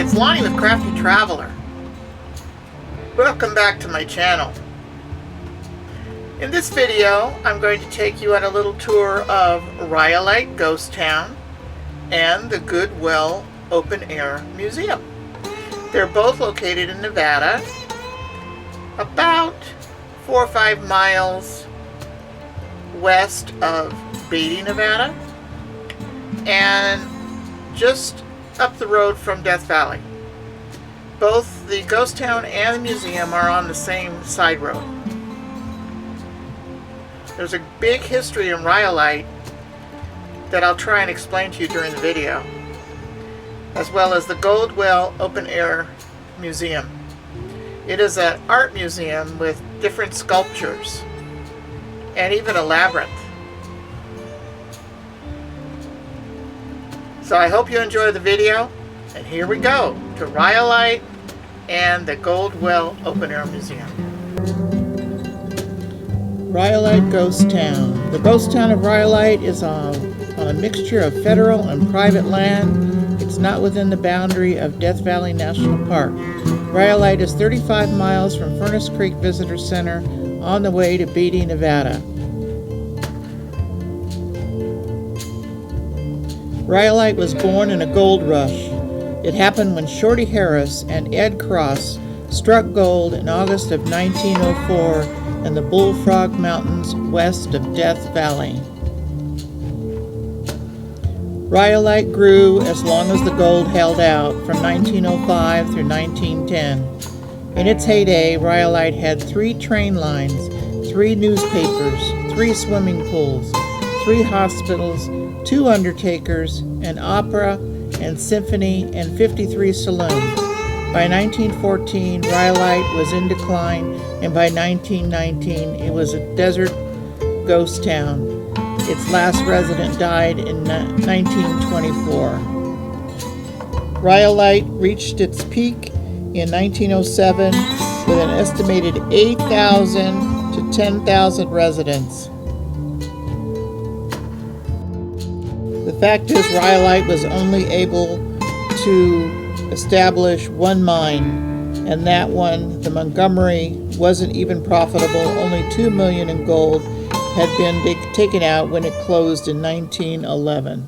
it's Lonnie with Crafty Traveler. Welcome back to my channel. In this video, I'm going to take you on a little tour of Rhyolite Ghost Town and the Goldwell Open Air Museum. They're both located in Nevada, about 4 or 5 miles west of Beatty, Nevada, and just up the road from Death Valley. Both the ghost town and the museum are on the same side road. There's a big history in Rhyolite that I'll try and explain to you during the video, as well as the Goldwell Open Air Museum. It is an art museum with different sculptures and even a labyrinth. So I hope you enjoy the video, and here we go to Rhyolite and the Goldwell Open Air Museum. Rhyolite Ghost Town. The ghost town of Rhyolite is on a mixture of federal and private land. It's not within the boundary of Death Valley National Park. Rhyolite is 35 miles from Furnace Creek Visitor Center on the way to Beatty, Nevada. Rhyolite was born in a gold rush. It happened when Shorty Harris and Ed Cross struck gold in August of 1904 in the Bullfrog Mountains west of Death Valley. Rhyolite grew as long as the gold held out, from 1905 through 1910. In its heyday, Rhyolite had 3 train lines, 3 newspapers, 3 swimming pools, 3 hospitals, 2 undertakers, an opera and symphony, and 53 saloons. By 1914, Rhyolite was in decline, and by 1919, it was a desert ghost town. Its last resident died in 1924. Rhyolite reached its peak in 1907 with an estimated 8,000 to 10,000 residents. The fact is, Rhyolite was only able to establish one mine, and that one, the Montgomery, wasn't even profitable. Only $2 million in gold had been taken out when it closed in 1911.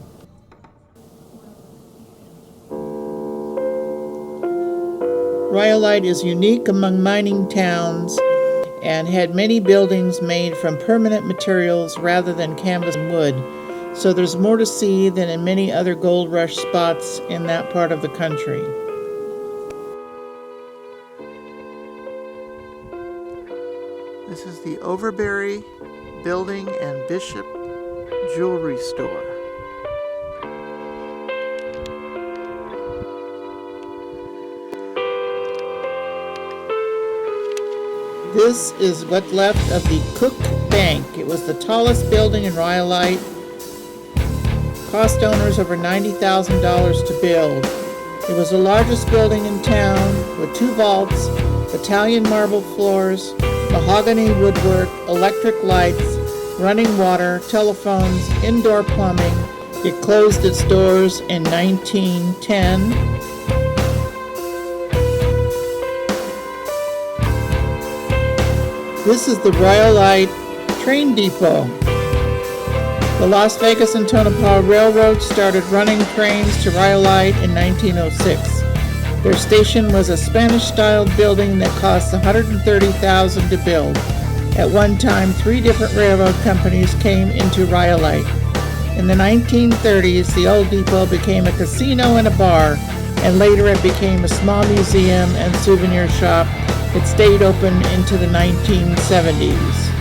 Rhyolite is unique among mining towns and had many buildings made from permanent materials rather than canvas and wood. So there's more to see than in many other gold rush spots in that part of the country. This is the Overberry Building and Bishop Jewelry Store. This is what's left of the Cook Bank. It was the tallest building in Rhyolite. Cost owners over $90,000 to build. It was the largest building in town with 2 vaults, Italian marble floors, mahogany woodwork, electric lights, running water, telephones, indoor plumbing. It closed its doors in 1910. This is the Rhyolite train depot. The Las Vegas and Tonopah Railroad started running trains to Rhyolite in 1906. Their station was a Spanish-style building that cost $130,000 to build. At one time, 3 different railroad companies came into Rhyolite. In the 1930s, the old depot became a casino and a bar, and later it became a small museum and souvenir shop. It stayed open into the 1970s.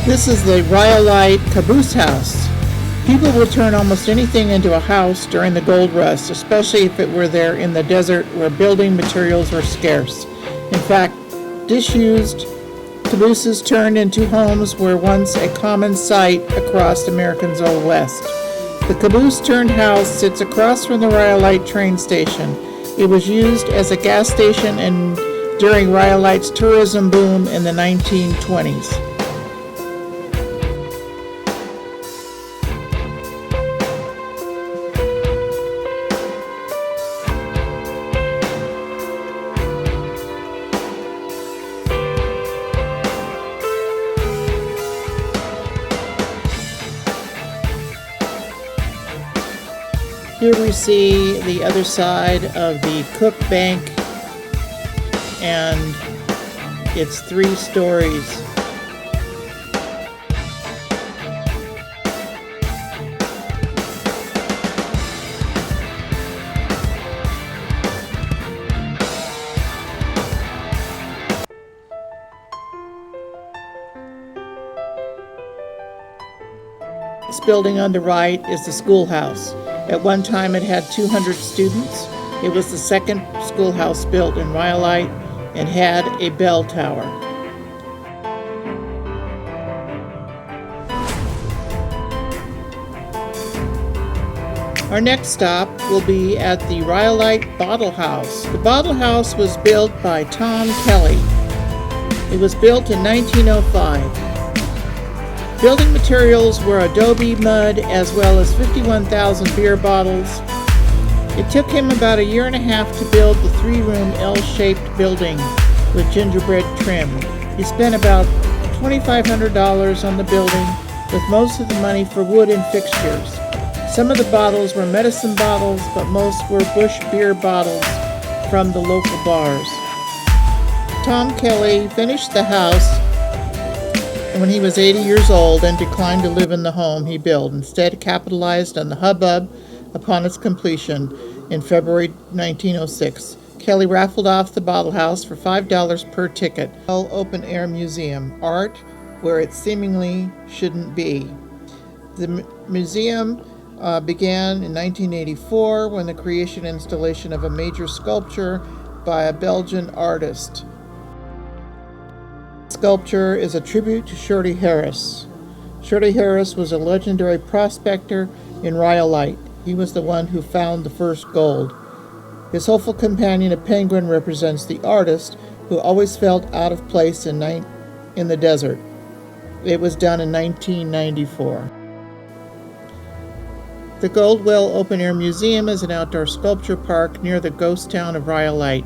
This is the Rhyolite caboose house. People would turn almost anything into a house during the gold rush, especially if it were there in the desert where building materials were scarce. In fact, disused cabooses turned into homes were once a common sight across America's Old West. The caboose-turned house sits across from the Rhyolite train station. It was used as a gas station and during Rhyolite's tourism boom in the 1920s. Here we see the other side of the cook bank, and it's 3 stories. This building on the right is the schoolhouse. At one time it had 200 students. It was the second schoolhouse built in Rhyolite and had a bell tower. Our next stop will be at the Rhyolite Bottle House. The bottle house was built by Tom Kelly. It was built in 1905. Building materials were adobe mud as well as 51,000 beer bottles. It took him about a year and a half to build the 3-room L-shaped building with gingerbread trim. He spent about $2,500 on the building, with most of the money for wood and fixtures. Some of the bottles were medicine bottles, but most were Busch beer bottles from the local bars. Tom Kelly finished the house when he was 80 years old and declined to live in the home he built. Instead, capitalized on the hubbub upon its completion in February 1906. Kelly raffled off the bottle house for $5 per ticket. Open air museum, art where it seemingly shouldn't be. The museum began in 1984 when the creation and installation of a major sculpture by a Belgian artist. Sculpture is a tribute to Shorty Harris. Shorty Harris was a legendary prospector in Rhyolite. He was the one who found the first gold. His hopeful companion, a penguin, represents the artist who always felt out of place in the desert. It was done in 1994. The Goldwell Open Air Museum is an outdoor sculpture park near the ghost town of Rhyolite.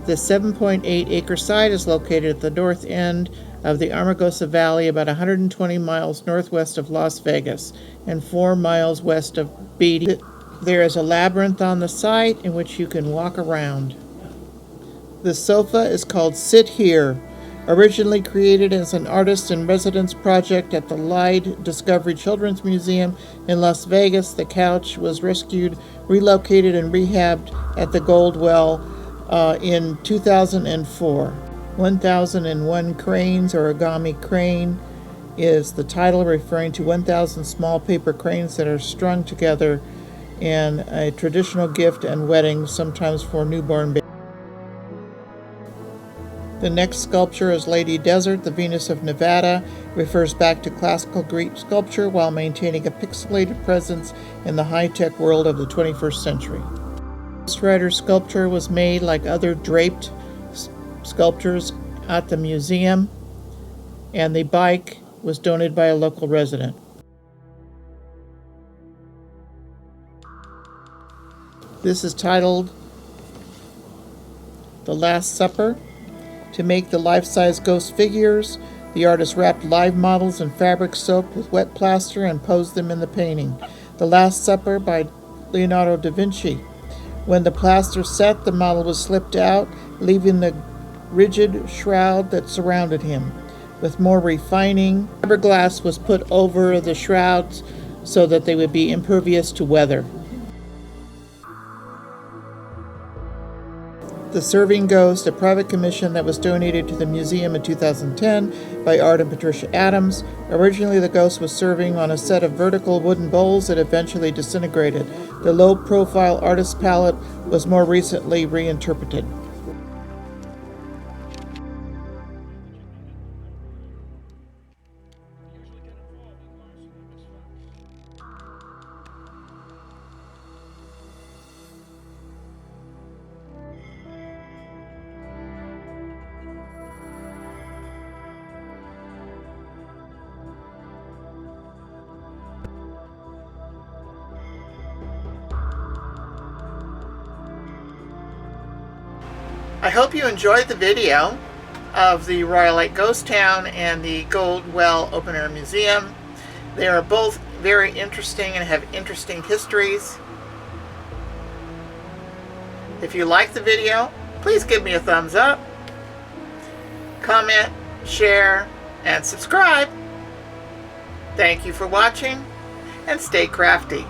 The 7.8-acre site is located at the north end of the Amargosa Valley, about 120 miles northwest of Las Vegas and 4 miles west of Beatty. There is a labyrinth on the site in which you can walk around. The sofa is called Sit Here. Originally created as an artist in residence project at the Lyde Discovery Children's Museum in Las Vegas, the couch was rescued, relocated, and rehabbed at the Goldwell in 2004. 1001 Cranes, Origami Crane, is the title, referring to 1,000 small paper cranes that are strung together in a traditional gift and wedding, sometimes for newborn babies. The next sculpture is Lady Desert, the Venus of Nevada, refers back to classical Greek sculpture while maintaining a pixelated presence in the high-tech world of the 21st century. This Rider sculpture was made like other draped sculptures at the museum, and the bike was donated by a local resident. This is titled The Last Supper. To make the life-size ghost figures, the artist wrapped live models in fabric soaked with wet plaster and posed them in the painting. The Last Supper by Leonardo da Vinci. When the plaster set, the model was slipped out, leaving the rigid shroud that surrounded him. With more refining, fiberglass was put over the shrouds so that they would be impervious to weather. The Serving Ghost, a private commission that was donated to the museum in 2010 by Art and Patricia Adams. Originally, the ghost was serving on a set of vertical wooden bowls that eventually disintegrated. The low-profile artist palette was more recently reinterpreted. I hope you enjoyed the video of the Rhyolite Ghost Town and the Goldwell Open Air Museum. They are both very interesting and have interesting histories. If you like the video, please give me a thumbs up, comment, share, and subscribe. Thank you for watching, and stay crafty.